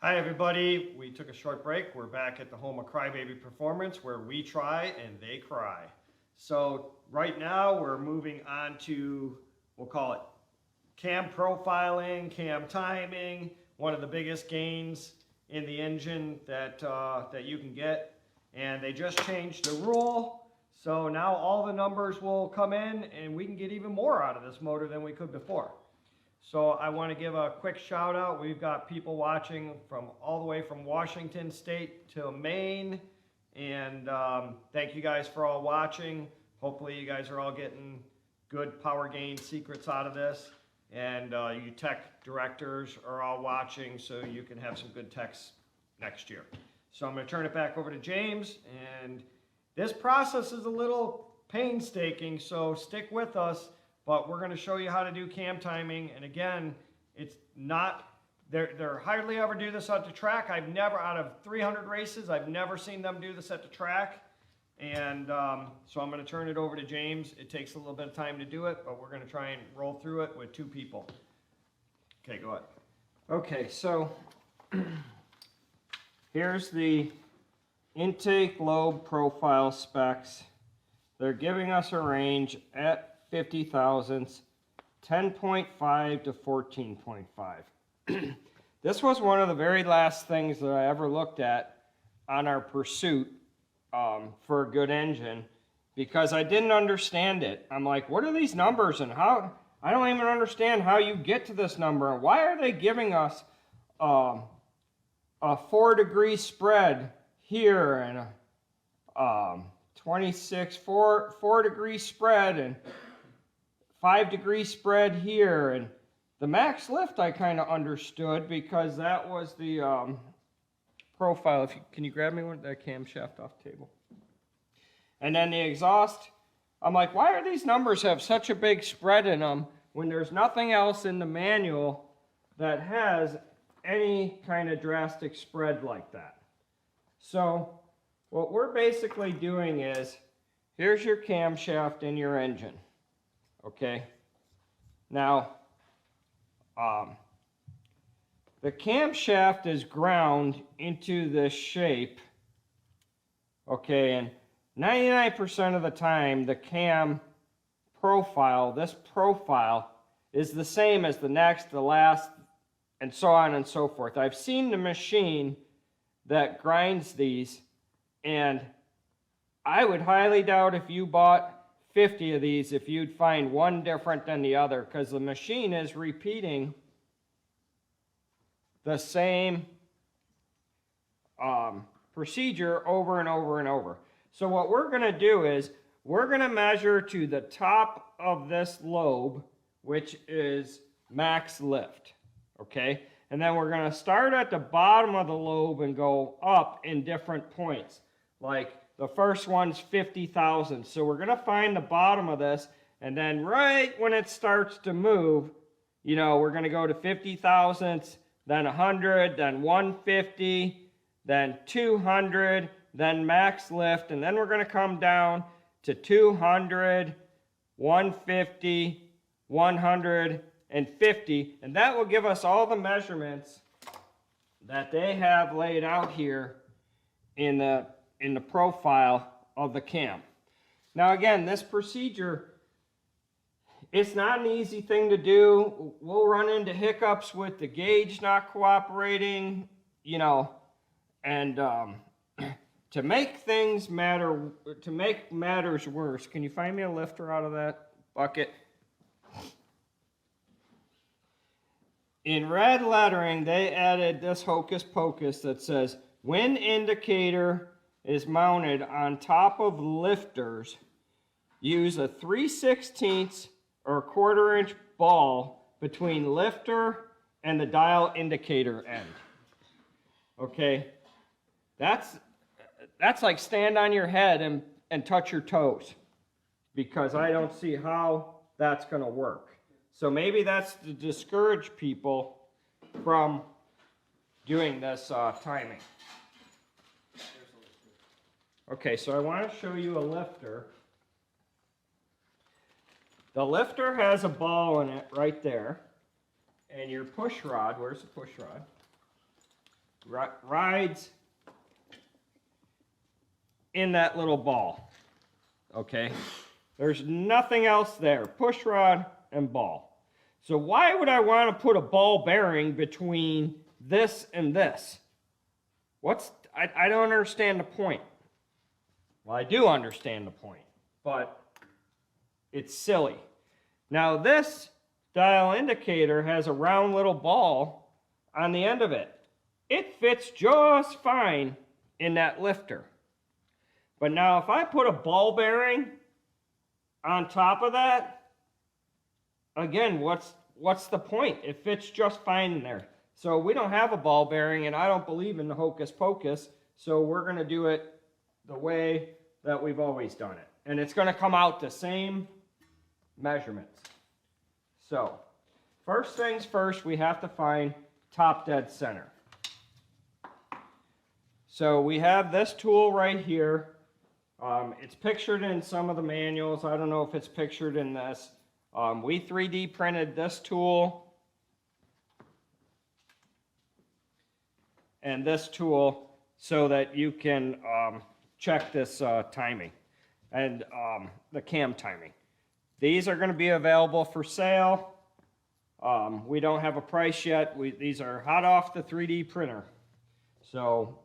Hi everybody, we took a short break. We're back at the home of Crybaby Performance where we try and they cry. So right now we're moving on to, we'll call it cam profiling, cam timing, one of the biggest gains in the engine that you can get. And they just changed the rule. So now all the numbers will come in and we can get even more out of this motor than we could before. So I want to give a quick shout out. We've got people watching from all the way from Washington State to Maine. And thank you guys for all watching. Hopefully you guys are all getting good power gain secrets out of this. And you tech directors are all watching so you can have some good techs next year. So I'm going to turn it back over to James. And this process is a little painstaking, so stick with us. But we're going to show you how to do cam timing. And again, it's not, they're hardly ever do this at the track. I've never, out of 300 races, I've never seen them do this at the track. And so I'm going to turn it over to James. It takes a little bit of time to do it, but we're going to try and roll through it with two people. Okay, go ahead. Okay, so here's the intake lobe profile specs. They're giving us a range at 50 thousandths, 10.5 to 14.5. This was one of the very last things that I ever looked at on our pursuit for a good engine because I didn't understand it. I'm like, what are these numbers and how? I don't even understand how you get to this number and why are they giving us a 4-degree spread here and a 4-degree spread and 5-degree spread here, and the max lift I kind of understood because that was the profile. Can you grab me that camshaft off the table? And then the exhaust, I'm like, why are these numbers have such a big spread in them when there's nothing else in the manual that has any kind of drastic spread like that? So what we're basically doing is, here's your camshaft in your engine. Okay, now the camshaft is ground into this shape, okay, and 99% of the time the cam profile, this profile, is the same as the next, the last, and so on and so forth. I've seen the machine that grinds these, and I would highly doubt if you bought 50 of these if you'd find one different than the other because the machine is repeating the same procedure over and over and over. So what we're going to do is we're going to measure to the top of this lobe, which is max lift, okay? And then we're going to start at the bottom of the lobe and go up in different points, like the first one's 50 thousandths. So we're going to find the bottom of this, and then right when it starts to move, you know, we're going to go to 50 thousandths, then 100, then 150, then 200, then max lift, and then we're going to come down to 200, 150, 150, and that will give us all the measurements that they have laid out here in the profile of the cam. Now again, this procedure, it's not an easy thing to do. We'll run into hiccups with the gauge not cooperating, you know, and to make things matter, to make matters worse, can you find me a lifter out of that bucket? In red lettering, they added this hocus pocus that says, when indicator is mounted on top of lifters, use a 3/16 or a 1/4 inch ball between lifter and the dial indicator end. Okay, that's like stand on your head and touch your toes, because I don't see how that's going to work. So maybe that's to discourage people from doing this timing. Okay, so I want to show you a lifter. The lifter has a ball in it right there. And your push rod, where's the push rod? rides in that little ball. Okay? There's nothing else there. Push rod and ball. So why would I want to put a ball bearing between this and this? I don't understand the point. Well, I do understand the point, but it's silly. Now this dial indicator has a round little ball on the end of it. It fits just fine in that lifter. But now if I put a ball bearing on top of that, again, what's the point? It fits just fine in there. So we don't have a ball bearing, and I don't believe in the hocus pocus, so we're going to do it the way that we've always done it. And it's going to come out the same measurements. So, first things first, we have to find top dead center. So we have this tool right here. It's pictured in some of the manuals. I don't know if it's pictured in this. We 3D printed this tool and this tool so that you can check this timing and the cam timing. These are going to be available for sale. We don't have a price yet. These are hot off the 3D printer. So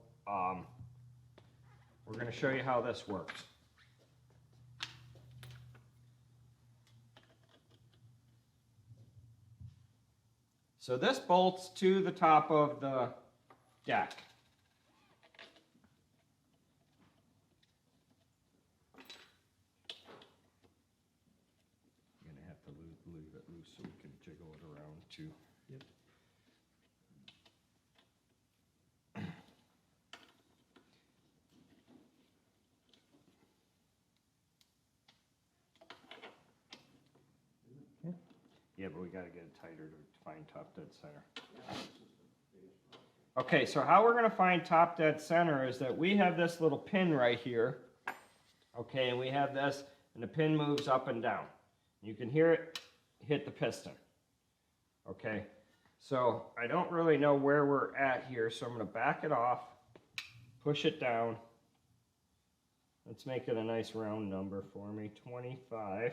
we're going to show you how this works. So this bolts to the top of the deck. I'm going to have to leave it loose so we can jiggle it around too. Yep. Yeah, but we got to get it tighter to find top dead center. Okay, so how we're going to find top dead center is that we have this little pin right here. Okay, and we have this, and the pin moves up and down. You can hear it hit the piston. Okay, so I don't really know where we're at here, so I'm going to back it off, push it down. Let's make it a nice round number for me, 25.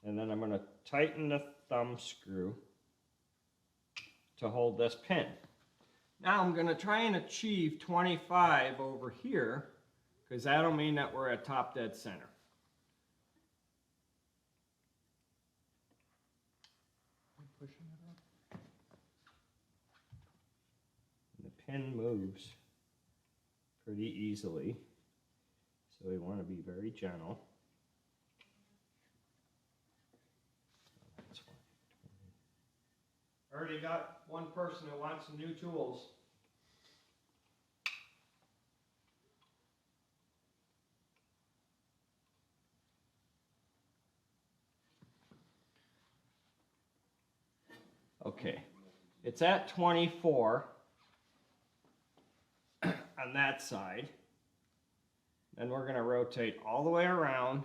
And then I'm going to tighten the thumb screw to hold this pin. Now I'm going to try and achieve 25 over here, because that'll mean that we're at top dead center. Pushing it up. And the pin moves pretty easily, so we want to be very gentle. Already got one person who wants some new tools. Okay, it's at 24 on that side. Then we're going to rotate all the way around,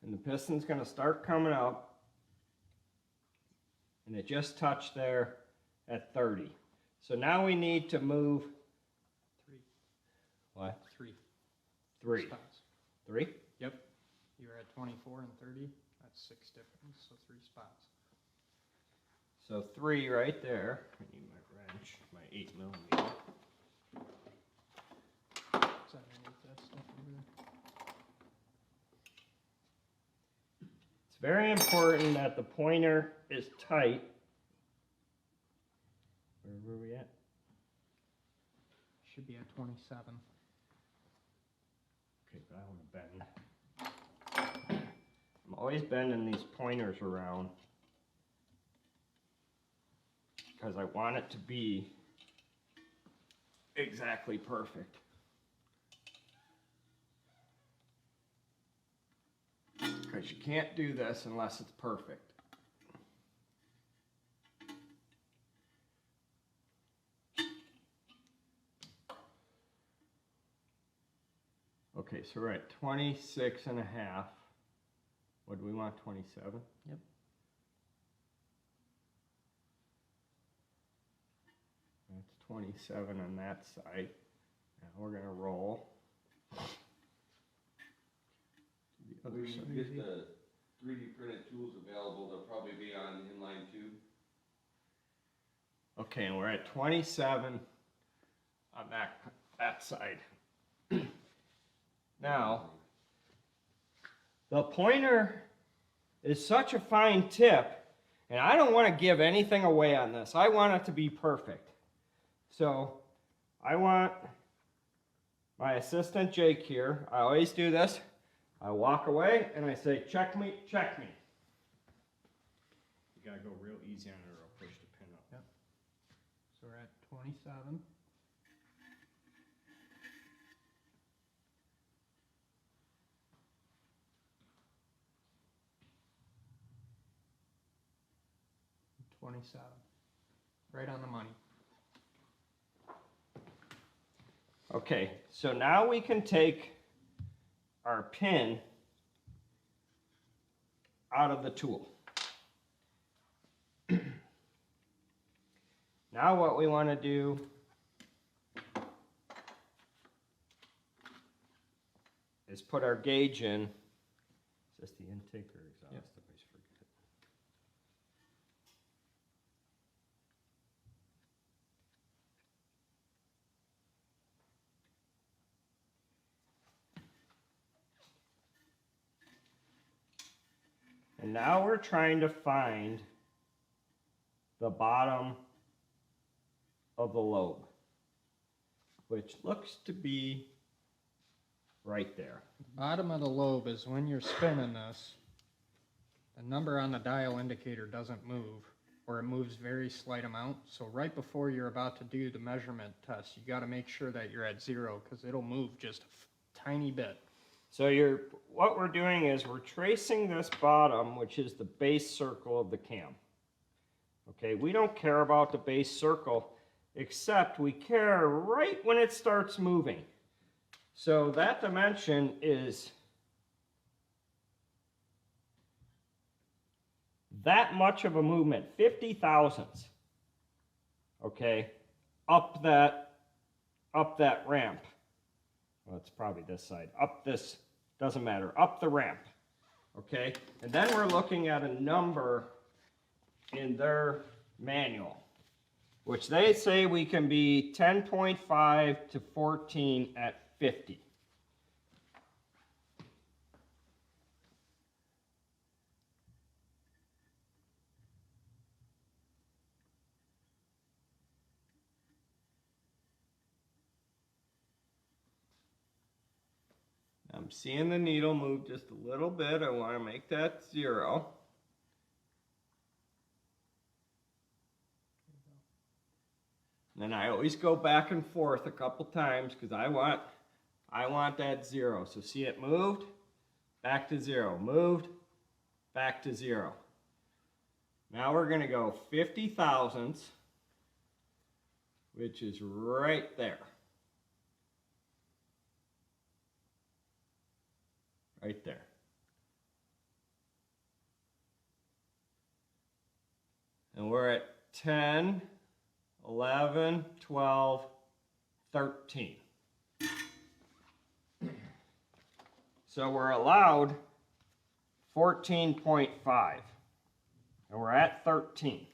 and the piston's going to start coming up. And it just touched there at 30. So now we need to move 3. What? 3. 3. Spots. 3? Yep. You were at 24 and 30. That's 6 difference, so 3 spots. So 3 right there. I need my wrench, my 8mm. Is that underneath that stuff over there? It's very important that the pointer is tight. Where were we at? Should be at 27. Okay, but I want to bend. I'm always bending these pointers around because I want it to be exactly perfect. Because you can't do this unless it's perfect. Okay, so we're at 26 and a half. What do we want, 27? Yep. 27 on that side. Now we're going to roll. The other When you side. get the 3D printed tools available, they'll probably be on inline tube. Okay, and we're at 27 on that side. Now, the pointer is such a fine tip, and I don't want to give anything away on this. I want it to be perfect. So I want my assistant Jake here. I always do this. I walk away and I say, check me, check me. You gotta go real easy on it or I'll push the pin up. Yep. So we're at 27. Right on the money. Okay, so now we can take our pin out of the tool. Now what we want to do is put our gauge in. Is this the intake or exhaust? Yep. I always forget. And now we're trying to find the bottom of the lobe, which looks to be right there. Bottom of the lobe is when you're spinning this, the number on the dial indicator doesn't move, or it moves very slight amount. So right before you're about to do the measurement test, you got to make sure that you're at 0 because it'll move just a tiny bit. So what we're doing is we're tracing this bottom, which is the base circle of the cam. Okay, we don't care about the base circle, except we care right when it starts moving. So that dimension is that much of a movement, 50 thousandths, okay, up that ramp. Well, it's probably this side. Up this, doesn't matter, up the ramp, okay? And then we're looking at a number in their manual, which they say we can be 10.5 to 14 at 50. I'm seeing the needle move just a little bit. I want to make that 0. And then I always go back and forth a couple times because I want that 0. So see it moved, back to 0, moved, back to 0. Now we're going to go 50 thousandths, which is right there. Right there. And we're at 10, 11, 12, 13. So we're allowed 14.5. And we're at 13.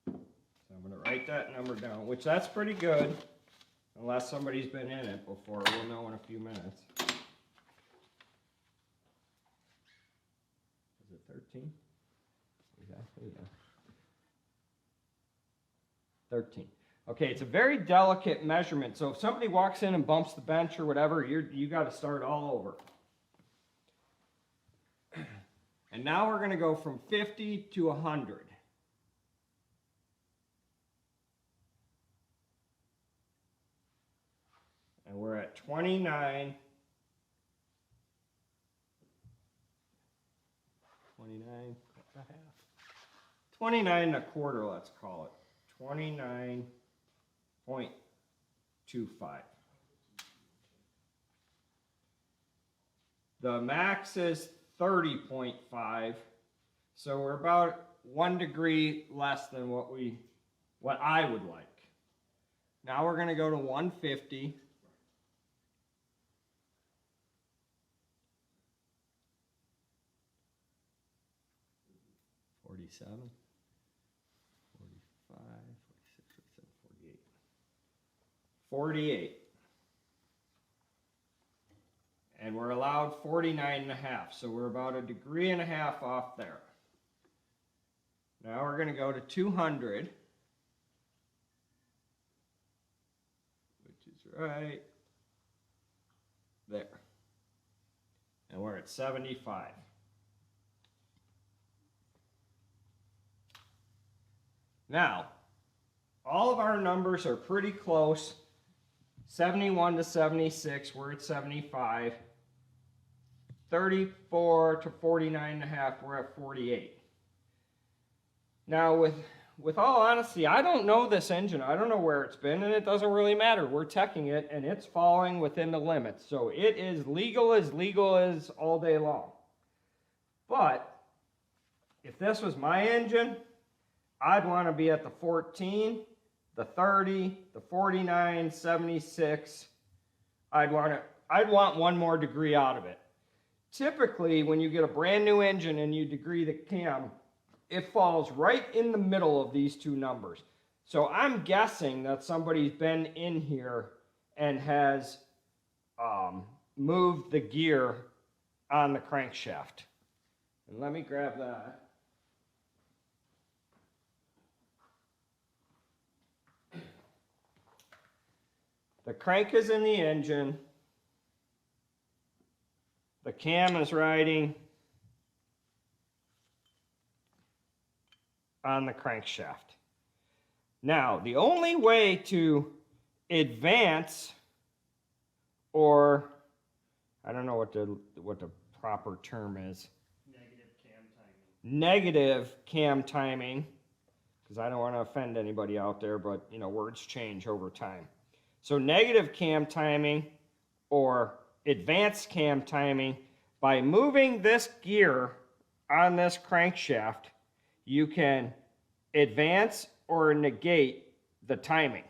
So I'm going to write that number down, which that's pretty good. Unless somebody's been in it before, we'll know in a few minutes. Is it 13? Exactly, yeah. 13. Okay, it's a very delicate measurement, so if somebody walks in and bumps the bench or whatever, you got to start all over. And now we're going to go from 50 to 100. And we're at 29. 29. 29 and a quarter, let's call it. 29.25. The max is 30.5, so we're about 1 degree less than what we what I would like. Now we're going to go to 150. $47, $45, $46, $47, $48. $48. And we're allowed 49.5, so we're about 1.5 degrees off there. Now we're going to go to 200, which is right there. And we're at 75. Now, all of our numbers are pretty close. 71 to 76, we're at 75. 34 to 49.5, we're at 48. Now, with all honesty, I don't know this engine. I don't know where it's been, and it doesn't really matter. We're checking it, and it's falling within the limits. So it is legal as all day long. But if this was my engine, I'd want to be at the 14, the 30, the 49, 76. I'd want 1 more degree out of it. Typically, when you get a brand new engine and you degree the cam, it falls right in the middle of these two numbers. So I'm guessing that somebody's been in here and has moved the gear on the crankshaft. And let me grab that. The crank is in the engine. The cam is riding on the crankshaft. Now, the only way to advance, or I don't know what the proper term is. Negative cam timing, because I don't want to offend anybody out there, but you know, words change over time. So negative cam timing or advanced cam timing, by moving this gear on this crankshaft, you can advance or negate the timing.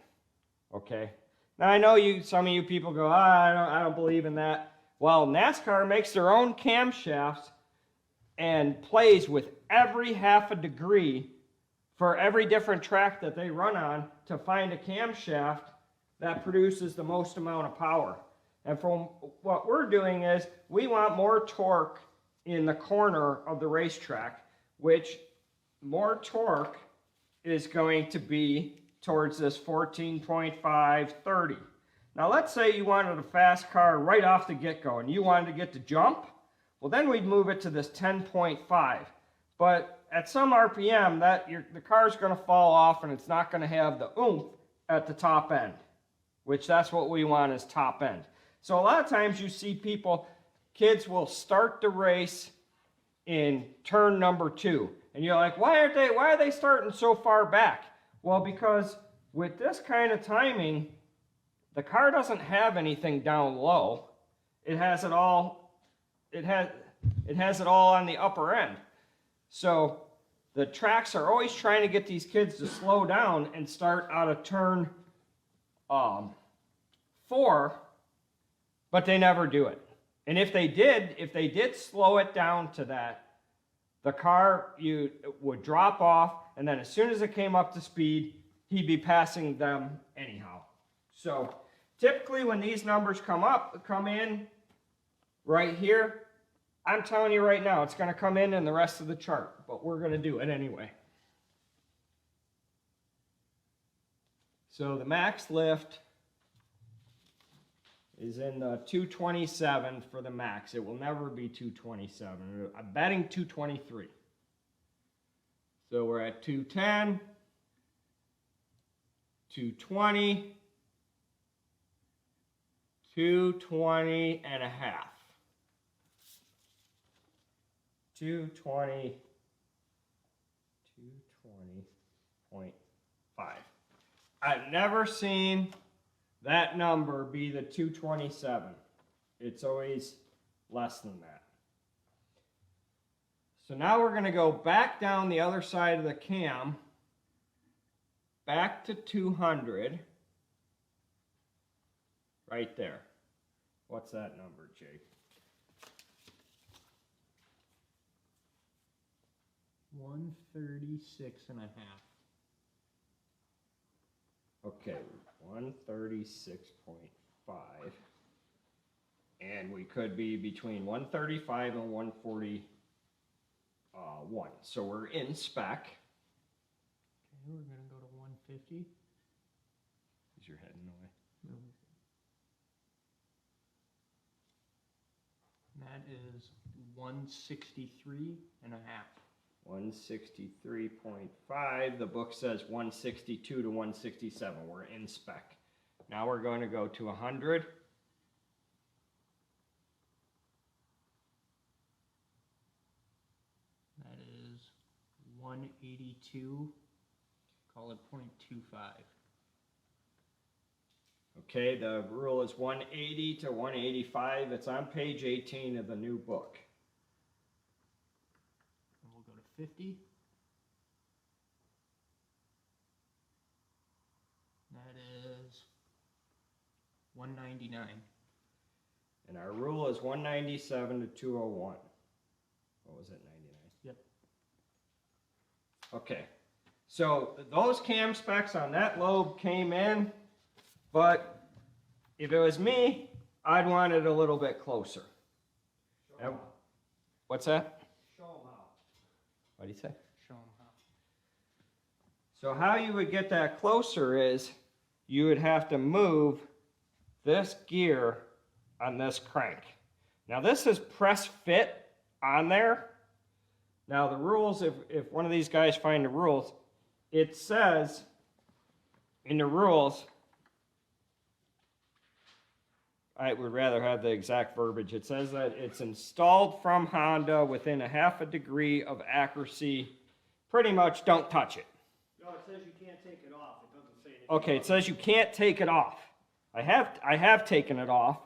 Okay. Now I know some of you people go, I don't believe in that. Well, NASCAR makes their own camshafts and plays with every 0.5 degree for every different track that they run on to find a camshaft that produces the most amount of power. And from what we're doing is we want more torque in the corner of the racetrack, which more torque is going to be towards this 14.5, 30. Now let's say you wanted a fast car right off the get-go and you wanted to get to jump. Well, then we'd move it to this 10.5. But at some RPM, the car's going to fall off and it's not going to have the oomph at the top end, which that's what we want is top end. So a lot of times you see kids will start the race in turn number 2. And you're like, why are they starting so far back? Well, because with this kind of timing, the car doesn't have anything down low. It has it all on the upper end. So the tracks are always trying to get these kids to slow down and start out of turn 4, but they never do it. And if they did slow it down to that, the car would drop off, and then as soon as it came up to speed, he'd be passing them anyhow. So typically when these numbers come in right here, I'm telling you right now, it's going to come in the rest of the chart, but we're going to do it anyway. So the max lift is in the 227 for the max. It will never be 227. I'm betting 223. So we're at 210, 220, 220 and a half. 220, 220.5. I've never seen that number be the 227. It's always less than that. So now we're going to go back down the other side of the cam, back to 200, right there. What's that number, Jake? 136.5. Okay, 136.5. And we could be between 135 and 141. So we're in spec. Okay, we're gonna go to 150. Is your head in the way? And that is 163.5. 163.5. The book says 162 to 167. We're in spec. Now we're going to go to 100. That is 182. Call it 0.25. Okay, the rule is 180 to 185. It's on page 18 of the new book. And we'll go to 50. That is 199. And our rule is 197 to 201. What was it, 99? Yep. Okay, so those cam specs on that lobe came in, but if it was me, I'd want it a little bit closer. What's that? Show them how. What do you say? Show them how. So how you would get that closer is you would have to move this gear on this crank. Now this is press fit on there. Now the rules, if one of these guys find the rules, it says in the rules, I would rather have the exact verbiage. It says that it's installed from Honda within a half a degree of accuracy. Pretty much don't touch it. No, it says you can't take it off. It doesn't say anything. Okay, it says you can't take it off. I have taken it off.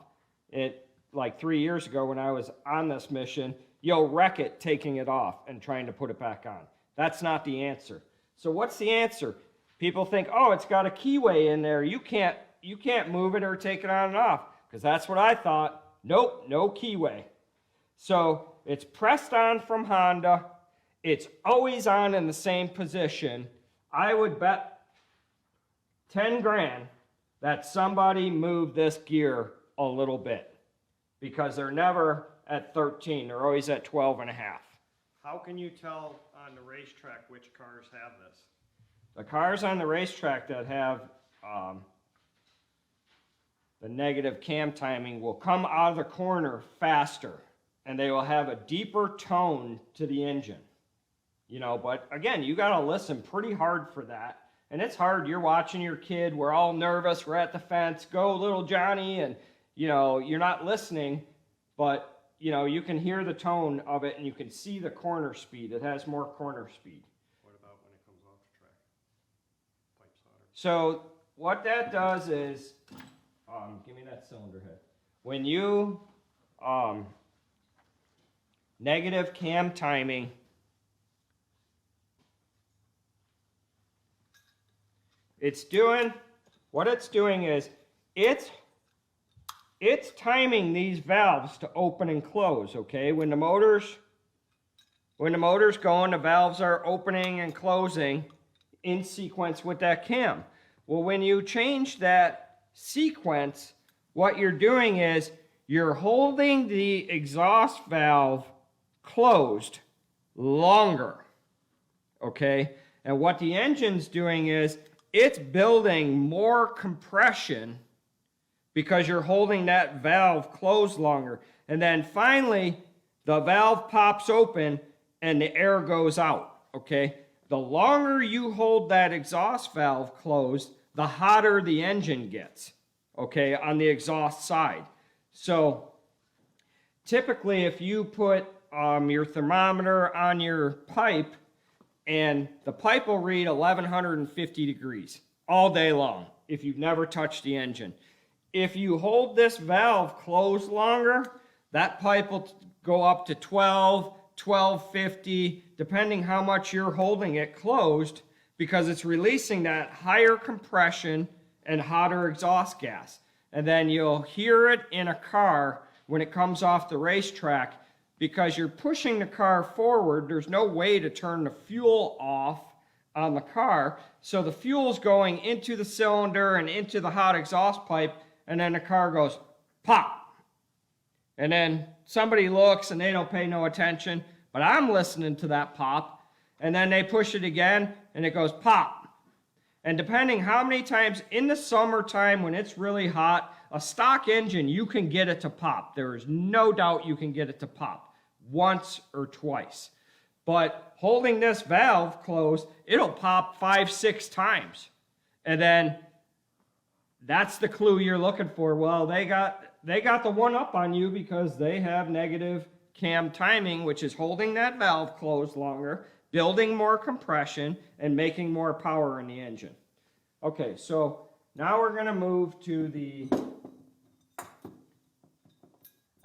It like 3 years ago when I was on this mission. You'll wreck it taking it off and trying to put it back on. That's not the answer. So what's the answer? People think, oh, it's got a keyway in there. You can't move it or take it on and off. Because that's what I thought. Nope, no keyway. So it's pressed on from Honda. It's always on in the same position. I would bet 10 grand that somebody moved this gear a little bit. Because they're never at 13. They're always at 12 and a half. How can you tell on the racetrack which cars have this? The cars on the racetrack that have the negative cam timing will come out of the corner faster, and they will have a deeper tone to the engine. You know, but again, you got to listen pretty hard for that. And it's hard. You're watching your kid. We're all nervous. We're at the fence. Go, little Johnny. And, you know, you're not listening, but, you know, you can hear the tone of it, and you can see the corner speed. It has more corner speed. What about when it comes off the track? Pipe solder. So what that does is, give me that cylinder head. When you negative cam timing, what it's doing is it's timing these valves to open and close, okay? When the motor's going, the valves are opening and closing in sequence with that cam. Well, when you change that sequence, what you're doing is you're holding the exhaust valve closed longer, okay? And what the engine's doing is it's building more compression because you're holding that valve closed longer. And then finally, the valve pops open and the air goes out, okay? The longer you hold that exhaust valve closed, the hotter the engine gets, okay, on the exhaust side. So typically if you put your thermometer on your pipe, and the pipe will read 1150 degrees all day long if you've never touched the engine. If you hold this valve closed longer, that pipe will go up to 12, 1250, depending how much you're holding it closed. because it's releasing that higher compression and hotter exhaust gas. And then you'll hear it in a car when it comes off the racetrack, because you're pushing the car forward. There's no way to turn the fuel off on the car. So the fuel's going into the cylinder and into the hot exhaust pipe, and then the car goes pop. And then somebody looks and they don't pay no attention, but I'm listening to that pop. And then they push it again and it goes pop. And depending how many times in the summertime when it's really hot, a stock engine, you can get it to pop. There is no doubt you can get it to pop once or twice. But holding this valve closed, it'll pop 5-6 times. And then that's the clue you're looking for. Well, they got the one up on you because they have negative cam timing, which is holding that valve closed longer, building more compression, and making more power in the engine. Okay, so now we're going to move to the...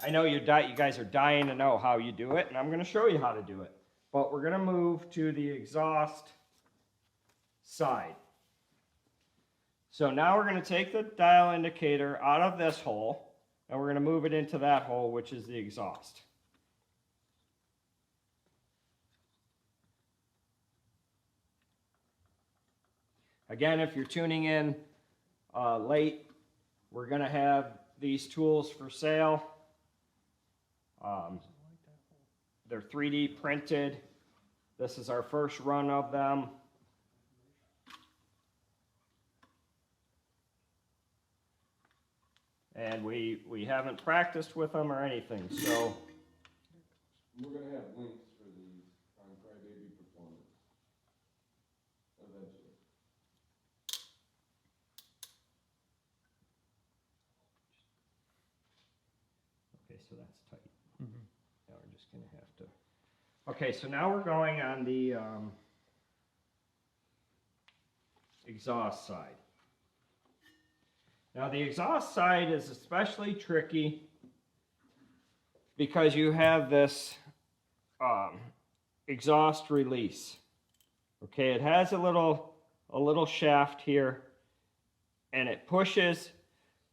I know you guys are dying to know how you do it, and I'm going to show you how to do it. But we're going to move to the exhaust side. So now we're going to take the dial indicator out of this hole, and we're going to move it into that hole, which is the exhaust. Again, if you're tuning in late, we're going to have these tools for sale. They're 3D printed. This is our first run of them. And we haven't practiced with them or anything, so. We're gonna have links for these on Crybaby Performance eventually. Okay, so that's tight. Now we're just gonna have to. Okay, so now we're going on the exhaust side. Now the exhaust side is especially tricky because you have this exhaust release. Okay, it has a little shaft here, and it pushes.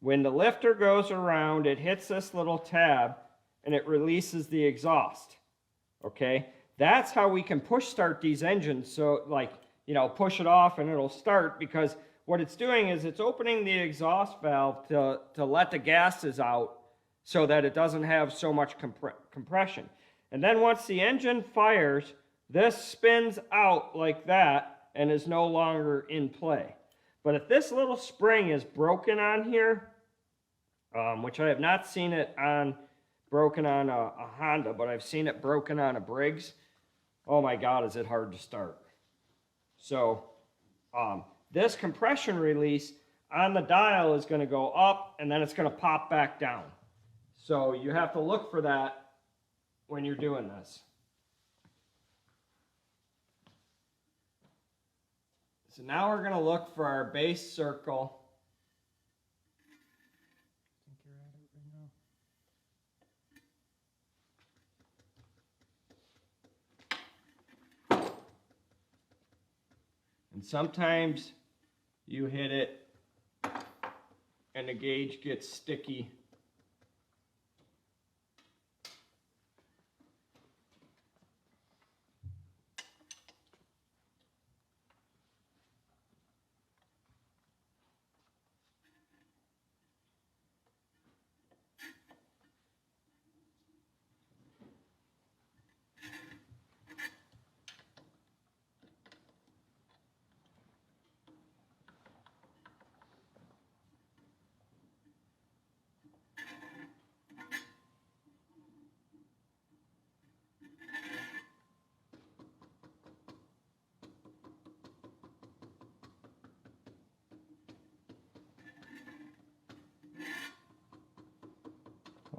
When the lifter goes around, it hits this little tab and it releases the exhaust. Okay, that's how we can push start these engines. So like, you know, push it off and it'll start, because what it's doing is it's opening the exhaust valve to let the gases out so that it doesn't have so much compression. And then once the engine fires, this spins out like that and is no longer in play. But if this little spring is broken on here, which I have not seen it broken on a Honda, but I've seen it broken on a Briggs, oh my God, is it hard to start. So this compression release on the dial is going to go up and then it's going to pop back down. So you have to look for that when you're doing this. So now we're going to look for our base circle. I think you're at it right now. And sometimes you hit it and the gauge gets sticky.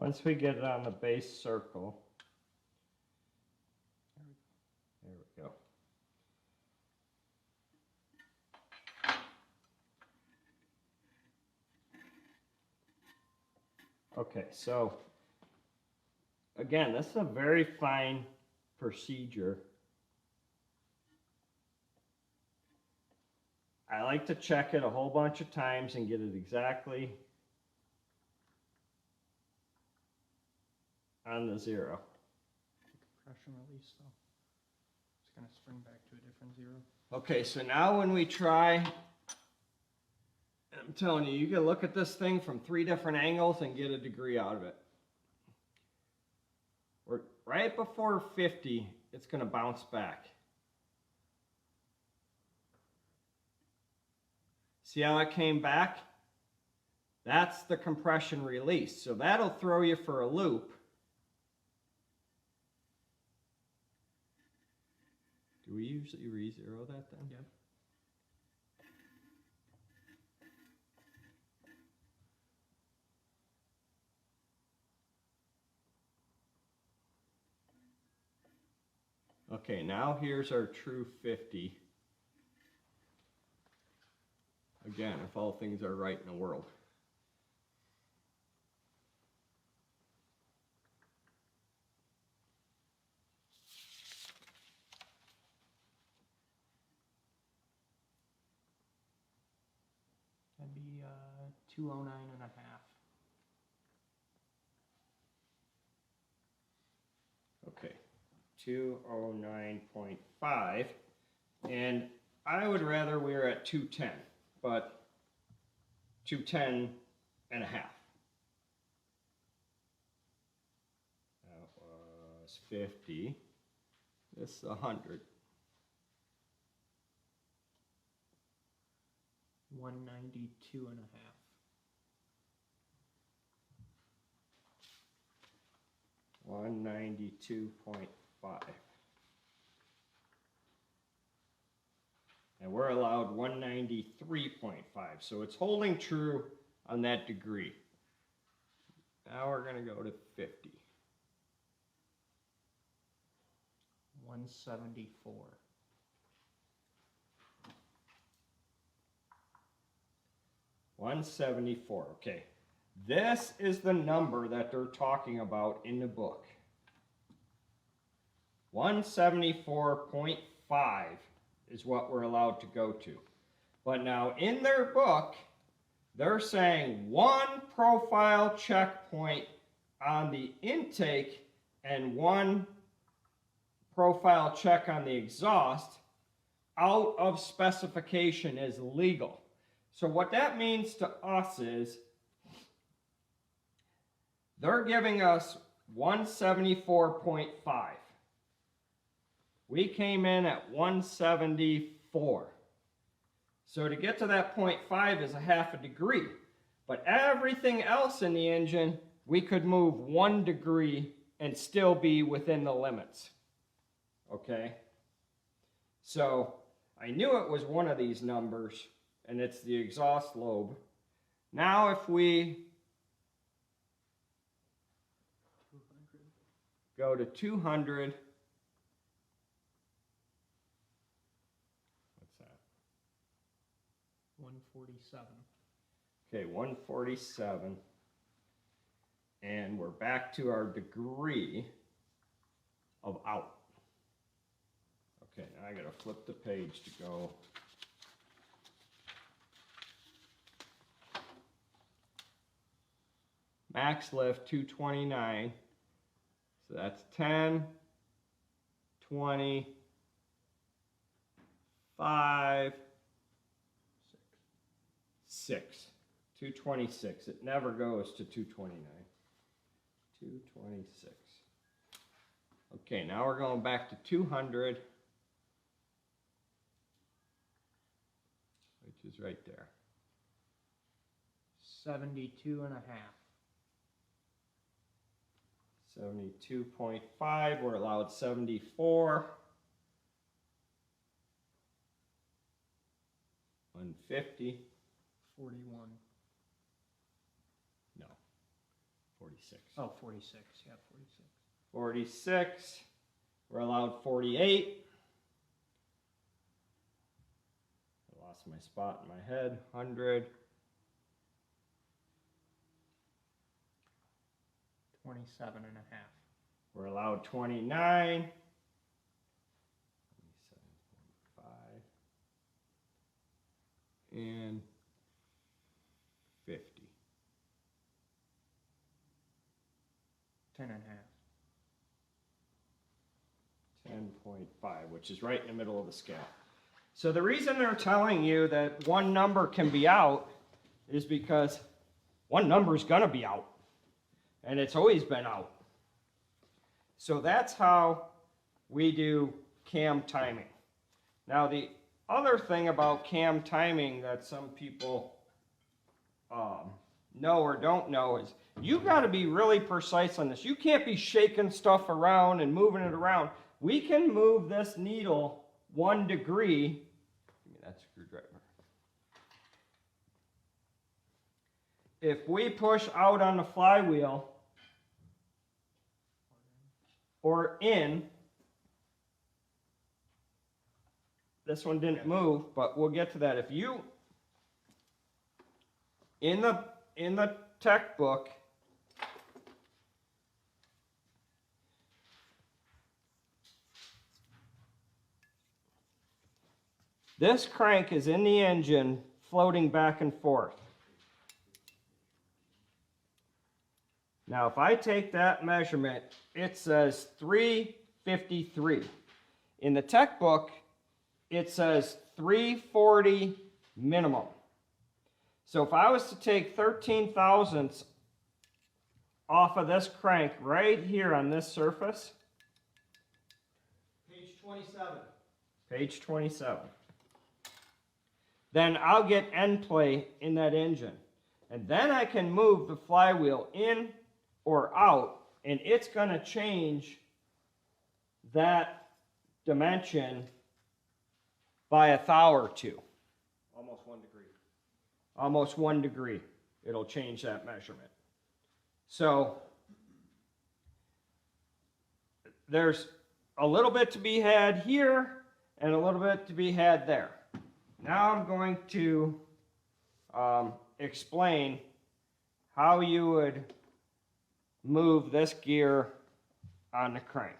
Once we get it on the base circle, there we go. Okay, so again, this is a very fine procedure. I like to check it a whole bunch of times and get it exactly on the 0. Compression release though. It's gonna spring back to a different 0. Okay, so now when we try, I'm telling you, you can look at this thing from 3 different angles and get a degree out of it. We're right before 50, it's going to bounce back. See how it came back? That's the compression release. So that'll throw you for a loop. Do we usually re-zero that then? Yep. Okay, now here's our true 50. Again, if all things are right in the world. That'd be 209 and a half. Okay, 209.5, and I would rather we were at 210, but 210 and a half. That was 50. This is 100. 192 and a half. $192.5. And we're allowed 193.5, so it's holding true on that degree. Now we're going to go to 50. 174. $174. Okay, this is the number that they're talking about in the book. 174.5 is what we're allowed to go to. But now in their book, they're saying 1 profile checkpoint on the intake and 1 profile check on the exhaust out of specification is legal. So what that means to us is they're giving us 174.5. We came in at 174. So to get to that 0.5 is a half a degree. But everything else in the engine, we could move 1 degree and still be within the limits. Okay? So I knew it was one of these numbers, and it's the exhaust lobe. Now if we go to 200, what's that? 147. Okay, 147. And we're back to our degree of out. Okay, now I gotta flip the page to go. Max lift 229. So that's 10, 20, 5, 6. 226. It never goes to 229. 226. Okay, now we're going back to 200, which is right there. 72 and a half. 72.5, we're allowed 74. 150. 41. No. 46. Oh, 46. Yeah, 46. 46. We're allowed 48. I lost my spot in my head. 100. 27 and a half. We're allowed 29. 27.5. 10.5. 10.5, which is right in the middle of the scale. So the reason they're telling you that one number can be out is because one number is going to be out. And it's always been out. So that's how we do cam timing. Now the other thing about cam timing that some people know or don't know is you got to be really precise on this. You can't be shaking stuff around and moving it around. We can move this needle 1 degree. Give me that screwdriver. If we push out on the flywheel or in, this one didn't move, but we'll get to that. If you, in the tech book, this crank is in the engine floating back and forth. Now, if I take that measurement, it says 353. In the tech book, it says 340 minimum. So if I was to take 13 thousandths off of this crank right here on this surface, Page 27. page 27, then I'll get end play in that engine. And then I can move the flywheel in or out, and it's going to change that dimension by 1 thou or 2. Almost 1 degree. Almost 1 degree. It'll change that measurement. So there's a little bit to be had here and a little bit to be had there. Now I'm going to explain how you would move this gear on the crank.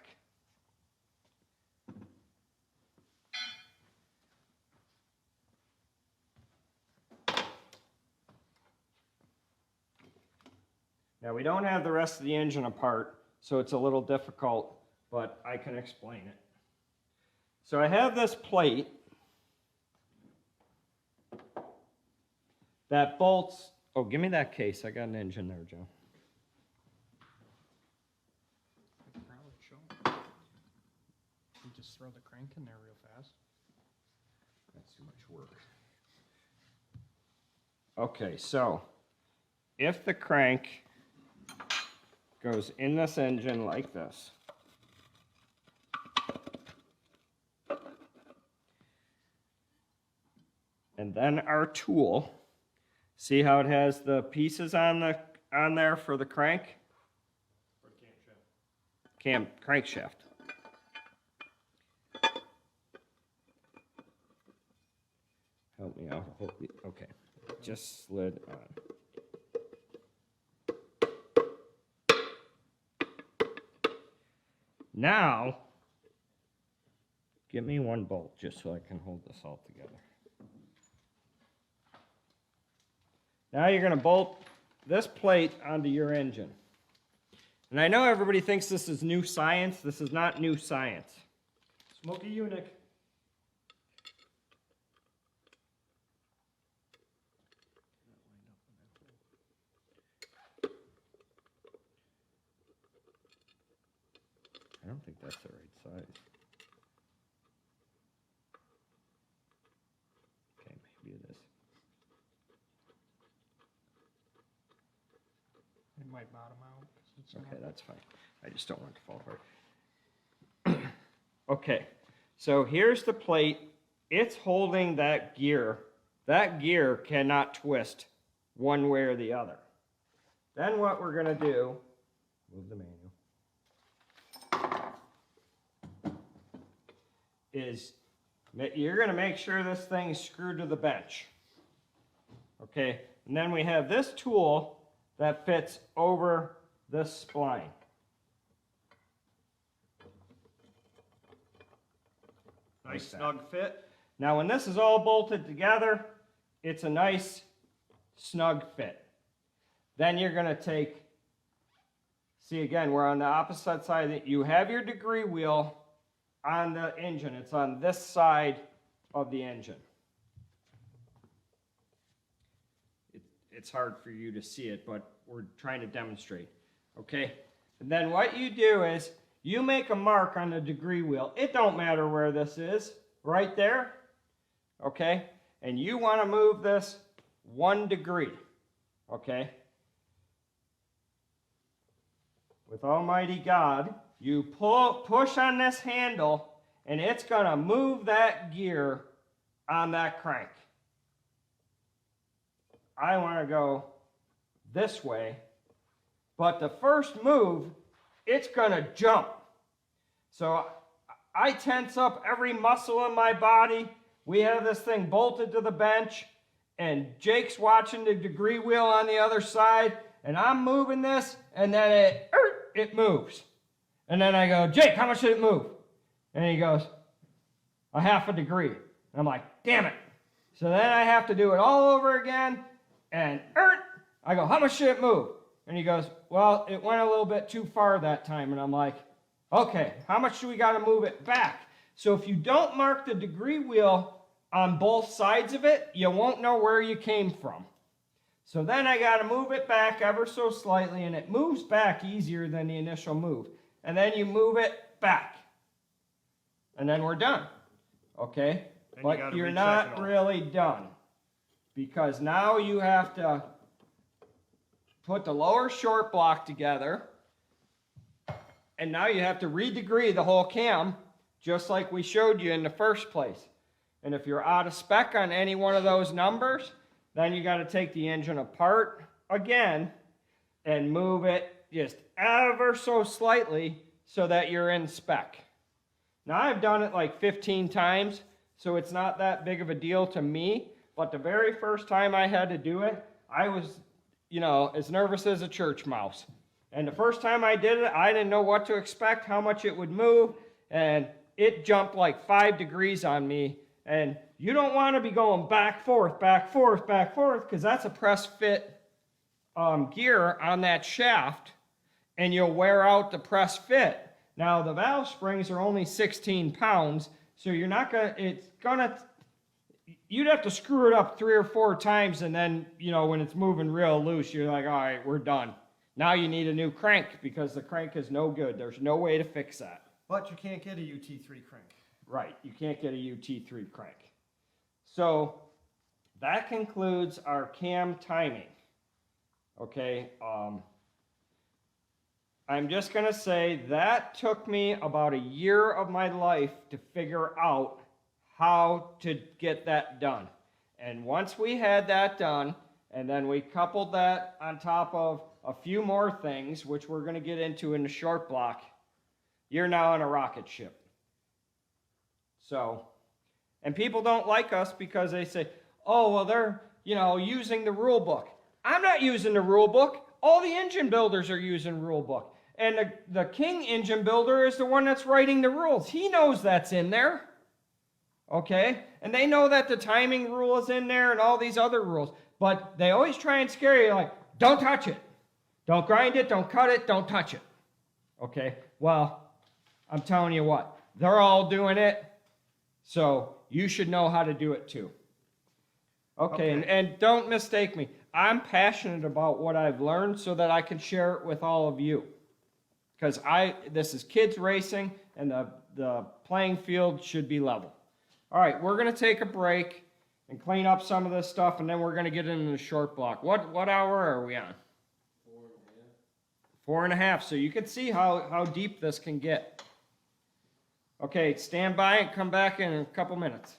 Now we don't have the rest of the engine apart, so it's a little difficult, but I can explain it. So I have this plate that bolts, oh, give me that case. I got an engine there, Joe. I could probably show 'em. You just throw the crank in there real fast. That's too much work. Okay, so if the crank goes in this engine like this, and then our tool, see how it has the pieces on there for the crank? For the camshaft. Crankshaft. Help me out. Okay, just slid on. Now, give me 1 bolt just so I can hold this all together. Now you're going to bolt this plate onto your engine. And I know everybody thinks this is new science. This is not new science. Smoky eunuch. I don't think that's the right size. Okay, maybe it is. It might bottom out. 'Cause it's Okay, not- that's fine. I just don't want it to fall apart. Okay, so here's the plate. It's holding that gear. That gear cannot twist one way or the other. Then what we're going to do, move the manual, is you're going to make sure this thing's screwed to the bench. Okay, and then we have this tool that fits over this spline. Nice Like that. snug fit. Now when this is all bolted together, it's a nice snug fit. Then you're going to take, see again, we're on the opposite side. You have your degree wheel on the engine. It's on this side of the engine. It's hard for you to see it, but we're trying to demonstrate. Okay? And then what you do is you make a mark on the degree wheel. It don't matter where this is, right there. Okay? And you want to move this 1 degree. Okay? With Almighty God, you push on this handle, and it's going to move that gear on that crank. I want to go this way, but the first move, it's going to jump. So I tense up every muscle in my body. We have this thing bolted to the bench, and Jake's watching the degree wheel on the other side, and I'm moving this, and then it moves. And then I go, Jake, how much did it move? And he goes, 1/2 degree. And I'm like, damn it. So then I have to do it all over again. And I go, how much did it move? And he goes, well, it went a little bit too far that time. And I'm like, okay, how much do we got to move it back? So if you don't mark the degree wheel on both sides of it, you won't know where you came from. So then I got to move it back ever so slightly, and it moves back easier than the initial move. And then you move it back. And then we're done. Okay? Then But you're not really done. Because now you have to put the lower short block together. And now you have to redegree the whole cam, just like we showed you in the first place. And if you're out of spec on any one of those numbers, then you got to take the engine apart again and move it just ever so slightly so that you're in spec. Now I've done it like 15 times, so it's not that big of a deal to me. But the very first time I had to do it, I was, as nervous as a church mouse. And the first time I did it, I didn't know what to expect, how much it would move, and it jumped like 5 degrees on me. And you don't want to be going back, forth, because that's a press fit gear on that shaft, and you'll wear out the press fit. Now, the valve springs are only 16 pounds, so you're not going to, you'd have to screw it up 3 or 4 times, and then, when it's moving real loose, you're like, all right, we're done. Now you need a new crank, because the crank is no good. There's no way to fix that. But you can't get a UT3 crank. Right, you can't get a UT3 crank. So, that concludes our cam timing. Okay, I'm just going to say that took me about a year of my life to figure out how to get that done. And once we had that done, and then we coupled that on top of a few more things, which we're going to get into in the short block, you're now on a rocket ship. So, and people don't like us because they say, oh, well, they're, using the rule book. I'm not using the rule book. All the engine builders are using rule book. And the king engine builder is the one that's writing the rules. He knows that's in there. Okay? And they know that the timing rule is in there and all these other rules. But they always try and scare you like, don't touch it. Don't grind it, don't cut it, don't touch it. Okay? Well, I'm telling you what. They're all doing it. So you should know how to do it too. Okay. And don't mistake me. I'm passionate about what I've learned so that I can share it with all of you. Because this is kids racing, and the playing field should be level. All right, we're going to take a break and clean up some of this stuff, and then we're going to get into the short block. What hour are we on? 4.5. 4.5, so you can see how deep this can get. Okay, stand by and come back in a couple minutes.